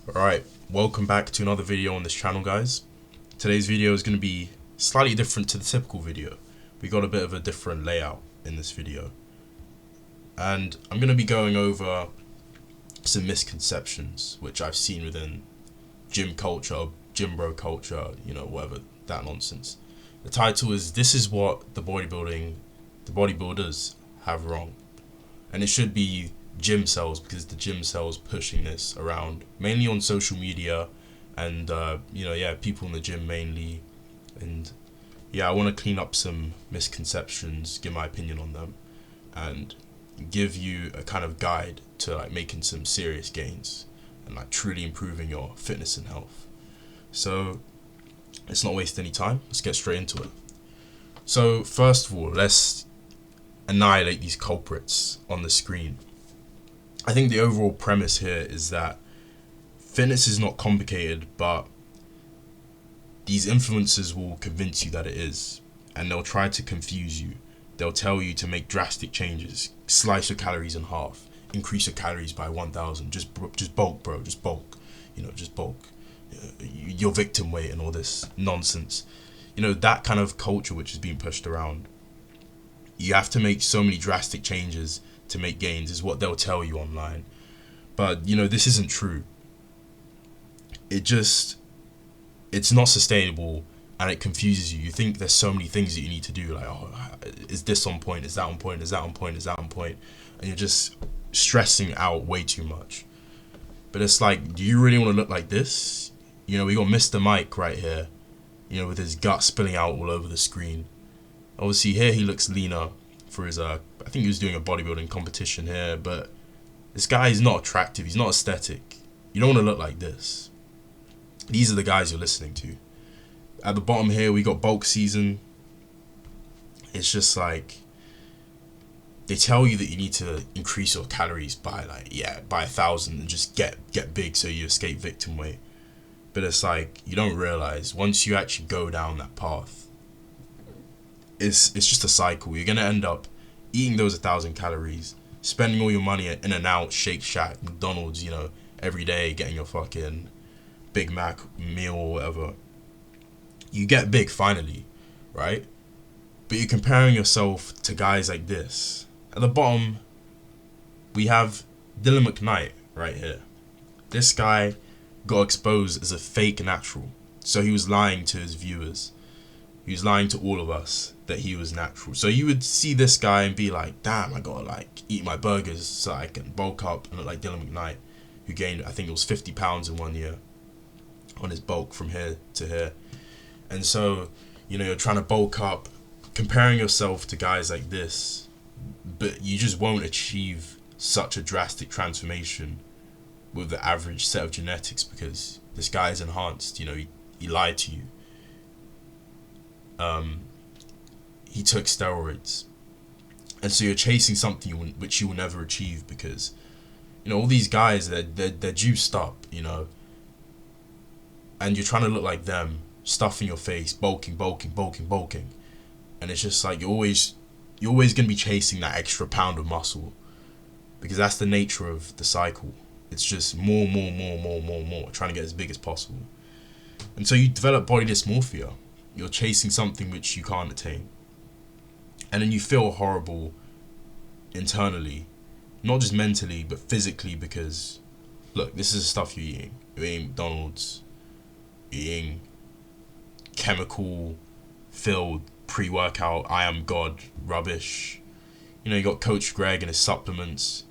Alright, welcome back to another video on this channel, guys. Today's video is going to be slightly different to the typical video. We got a bit of a different layout in this video. And I'm going to be going over some misconceptions which I've seen within gym culture, gym bro culture, whatever, that nonsense. The title is, "This is what the bodybuilders have wrong." And it should be gym cells, because the gym cells pushing this around mainly on social media and people in the gym mainly. And I want to clean up some misconceptions, give my opinion on them, and give you a kind of guide to like making some serious gains and like truly improving your fitness and health. So let's not waste any time, let's get straight into it. So first of all, let's annihilate these culprits on the screen. I think the overall premise here is that fitness is not complicated, but these influencers will convince you that it is, and they'll try to confuse you. They'll tell you to make drastic changes, slice your calories in half, increase your calories by 1,000, just bulk, bro, just bulk, just bulk, your victim weight and all this nonsense. That kind of culture which is being pushed around. You have to make so many drastic changes to make gains is what they'll tell you online. But this isn't true. It's not sustainable, and it confuses you. You think there's so many things that you need to do, like, oh, is this on point, is that on point, is that on point, is that on point, and you're just stressing out way too much. But it's like, do you really want to look like this? We got Mr.Mike right here, with his gut spilling out all over the screen. Obviously here he looks leaner for his I think he was doing a bodybuilding competition here, but this guy is not attractive, he's not aesthetic. You don't want to look like this. These are the guys you're listening to. At the bottom here we got bulk season. It's just like, they tell you that you need to increase your calories by by 1,000 and just get big so you escape victim weight. But it's like, you don't realize once you actually go down that path, it's just a cycle. You're gonna end up eating those 1,000 calories, spending all your money at In-N-Out, Shake Shack, McDonald's, every day, getting your fucking Big Mac meal or whatever. You get big finally, right? But you're comparing yourself to guys like this. At the bottom, we have Mcknight right here. This guy got exposed as a fake natural. So he was lying to his viewers. He was lying to all of us that he was natural. So you would see this guy and be like, damn, I gotta eat my burgers so I can bulk up and look like Mcknight, who gained, I think it was 50 pounds in 1 year on his bulk from here to here. And so, you're trying to bulk up, comparing yourself to guys like this, but you just won't achieve such a drastic transformation with the average set of genetics, because this guy is enhanced. He lied to you. He took steroids, and so you're chasing something which you will never achieve, because all these guys, they're juiced up, and you're trying to look like them, stuffing your face, bulking, and it's just like, you're always gonna be chasing that extra pound of muscle, because that's the nature of the cycle. It's just more, trying to get as big as possible. And so you develop body dysmorphia. You're chasing something which you can't attain. And then you feel horrible internally, not just mentally, but physically, because, look, this is the stuff you're eating. You're eating McDonald's, you're eating chemical-filled pre-workout, I am God rubbish. You got Coach Greg and his supplements.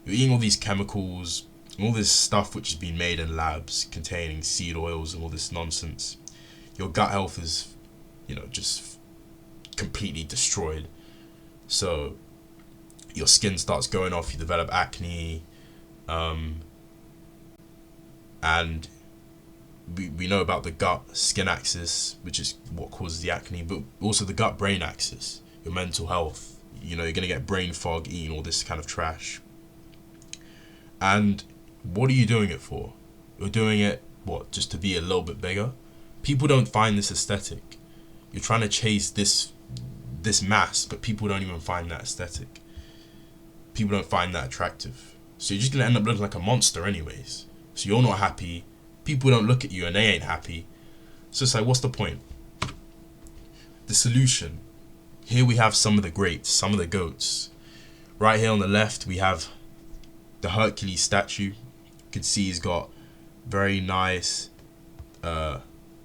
You're eating all these chemicals, all this stuff which has been made in labs containing seed oils and all this nonsense. Your gut health is, just completely destroyed. So your skin starts going off, you develop acne, and we know about the gut-skin axis, which is what causes the acne, but also the gut-brain axis, your mental health. You're going to get brain fog eating all this kind of trash. And what are you doing it for? You're doing it, what, just to be a little bit bigger? People don't find this aesthetic. You're trying to chase this mass, but people don't even find that aesthetic. People don't find that attractive. So you're just going to end up looking like a monster anyways. So you're not happy. People don't look at you and they ain't happy. So it's like, what's the point? The solution. Here we have some of the greats, some of the goats. Right here on the left, we have the Hercules statue. You can see he's got very nice,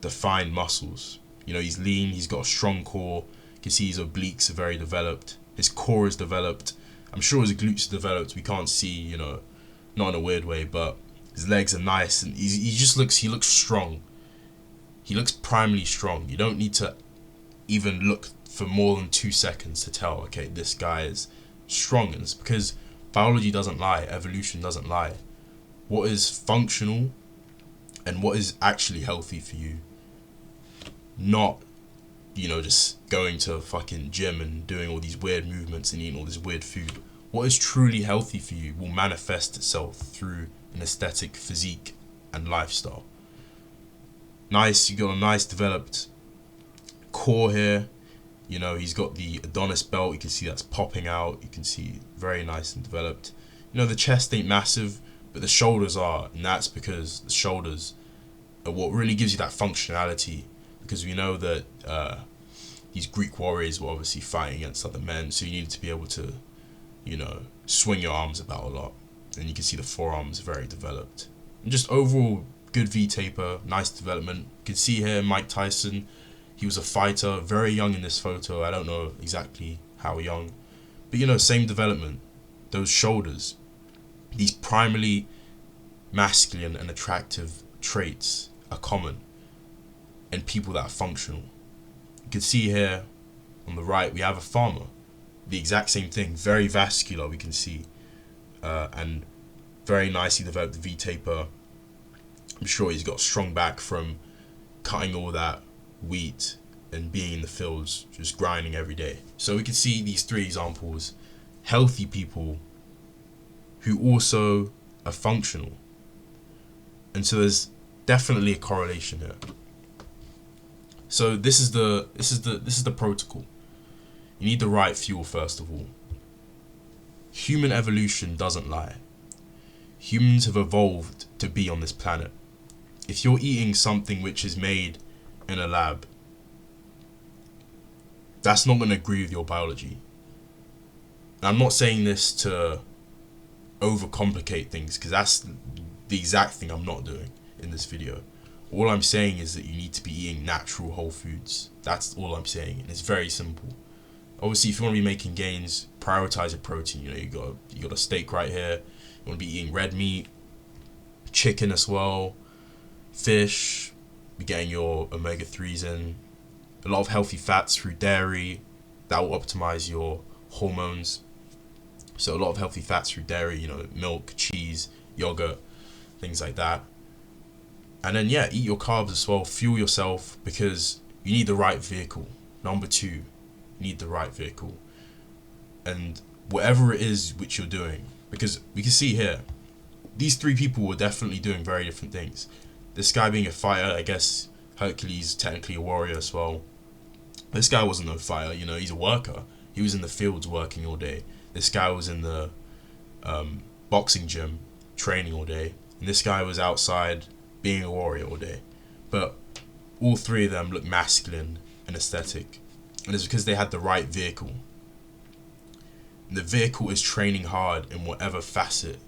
defined muscles. You know, he's lean, he's got a strong core. You can see his obliques are very developed. His core is developed. I'm sure his glutes are developed. We can't see, you know, not in a weird way, but his legs are nice, and he looks strong. He looks primarily strong. You don't need to even look for more than 2 seconds to tell, okay, this guy is strong. And it's because biology doesn't lie, evolution doesn't lie. What is functional and what is actually healthy for you, not, you know, just going to a fucking gym and doing all these weird movements and eating all this weird food. What is truly healthy for you will manifest itself through an aesthetic physique and lifestyle. Nice, you got a nice developed core here. You know, he's got the Adonis belt. You can see that's popping out. You can see very nice and developed. You know, the chest ain't massive, but the shoulders are, and that's because the shoulders are what really gives you that functionality. Because we know that these Greek warriors were obviously fighting against other men, so you need to be able to, you know, swing your arms about a lot. And you can see the forearms very developed. And just overall, good V-taper, nice development. You can see here Mike Tyson. He was a fighter, very young in this photo. I don't know exactly how young. But, you know, same development. Those shoulders. These primarily masculine and attractive traits are common in people that are functional. You can see here on the right, we have a farmer. The exact same thing. Very vascular, we can see. And very nicely developed V-taper. I'm sure he's got a strong back from cutting all that wheat and being in the fields, just grinding every day. So we can see these 3 examples. Healthy people who also are functional. And so there's definitely a correlation here. So this is the protocol. You need the right fuel first of all. Human evolution doesn't lie. Humans have evolved to be on this planet. If you're eating something which is made in a lab, that's not going to agree with your biology. And I'm not saying this to overcomplicate things, because that's the exact thing I'm not doing in this video. All I'm saying is that you need to be eating natural whole foods. That's all I'm saying, and it's very simple. Obviously, if you want to be making gains, prioritize your protein. You know, you got a steak right here. You want to be eating red meat, chicken as well, fish. Be getting your omega-3s in. A lot of healthy fats through dairy. That will optimize your hormones. So a lot of healthy fats through dairy. You know, milk, cheese, yogurt, things like that. And then, yeah, eat your carbs as well. Fuel yourself, because you need the right vehicle. Number 2, you need the right vehicle. And whatever it is which you're doing, because we can see here, these 3 people were definitely doing very different things. This guy being a fighter, I guess Hercules technically a warrior as well. This guy wasn't a fighter, you know, he's a worker. He was in the fields working all day. This guy was in the boxing gym training all day. And this guy was outside being a warrior all day. But all 3 of them look masculine and aesthetic. And it's because they had the right vehicle. And the vehicle is training hard in whatever facet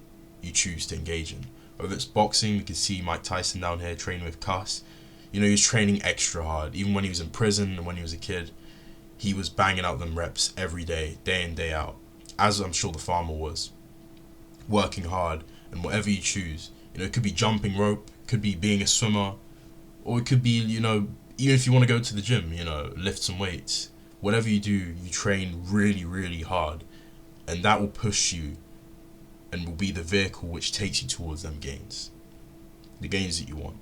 you choose to engage in. Whether it's boxing, you can see Mike Tyson down here training with Cuss. You know, he was training extra hard. Even when he was in prison and when he was a kid, he was banging out them reps every day in, day out. As I'm sure the farmer was. Working hard, and whatever you choose. You know, it could be jumping rope, could be being a swimmer, or it could be, you know, even if you want to go to the gym, you know, lift some weights. Whatever you do, you train really, really hard. And that will push you and will be the vehicle which takes you towards them gains. The gains that you want.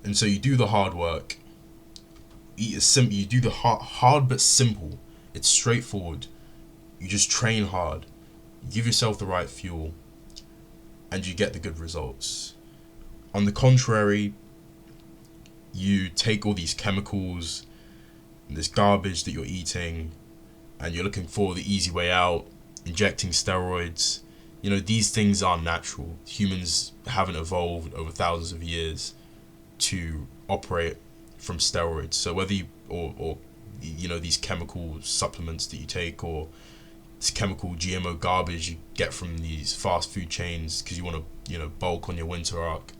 And so you do the hard work. You do the hard but simple. It's straightforward. You just train hard. You give yourself the right fuel. And you get the good results. On the contrary, you take all these chemicals and this garbage that you're eating, and you're looking for the easy way out, injecting steroids, You know, these things are natural. Humans haven't evolved over thousands of years to operate from steroids. So whether you or you know, these chemical supplements that you take, or this chemical GMO garbage you get from these fast food chains because you want to, you know, bulk on your winter arc,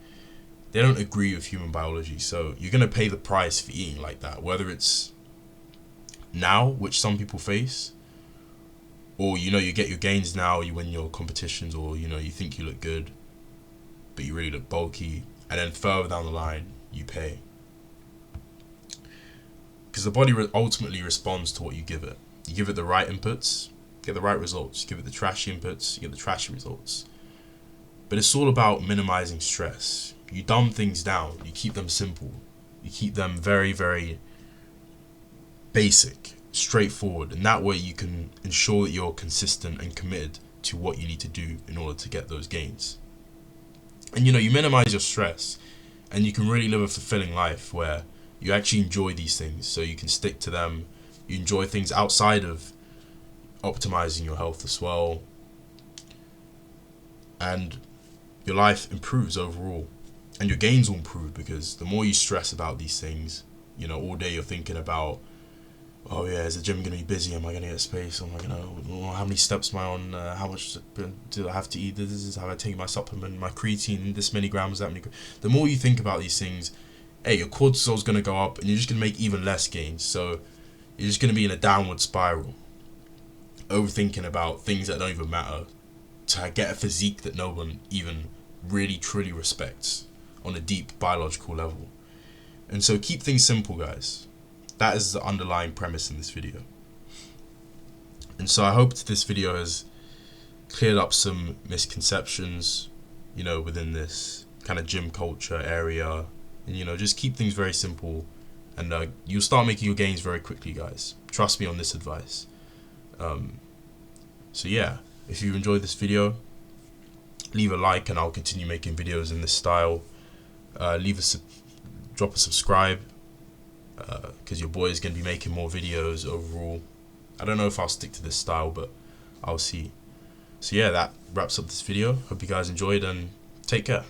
they don't agree with human biology. So you're gonna pay the price for eating like that, whether it's now, which some people face, or, you know, you get your gains now, you win your competitions, or, you know, you think you look good but you really look bulky, and then further down the line you pay, because the body ultimately responds to what you give it. You give it the right inputs, get the right results. You give it the trashy inputs, you get the trashy results. But it's all about minimizing stress. You dumb things down, you keep them simple, you keep them very, very basic, straightforward, and that way you can ensure that you're consistent and committed to what you need to do in order to get those gains. And, you know, you minimize your stress, and you can really live a fulfilling life where you actually enjoy these things, so you can stick to them. You enjoy things outside of optimizing your health as well, and your life improves overall, and your gains will improve, because the more you stress about these things, you know, all day you're thinking about, oh yeah, is the gym gonna be busy? Am I gonna get space? Am I gonna, how many steps am I on? How much do I have to eat? This is how I take my supplement, my creatine, this many grams, that many. The more you think about these things, hey, your cortisol's gonna go up, and you're just gonna make even less gains. So you're just gonna be in a downward spiral, overthinking about things that don't even matter, to get a physique that no one even really truly respects on a deep biological level. And so keep things simple, guys. That is the underlying premise in this video. And so I hope this video has cleared up some misconceptions, you know, within this kind of gym culture area. And, you know, just keep things very simple, and you'll start making your gains very quickly, guys. Trust me on this advice. So yeah, if you enjoyed this video, leave a like, and I'll continue making videos in this style. Drop a subscribe, because your boy is going to be making more videos overall. I don't know if I'll stick to this style, but I'll see. So yeah, that wraps up this video. Hope you guys enjoyed, and take care.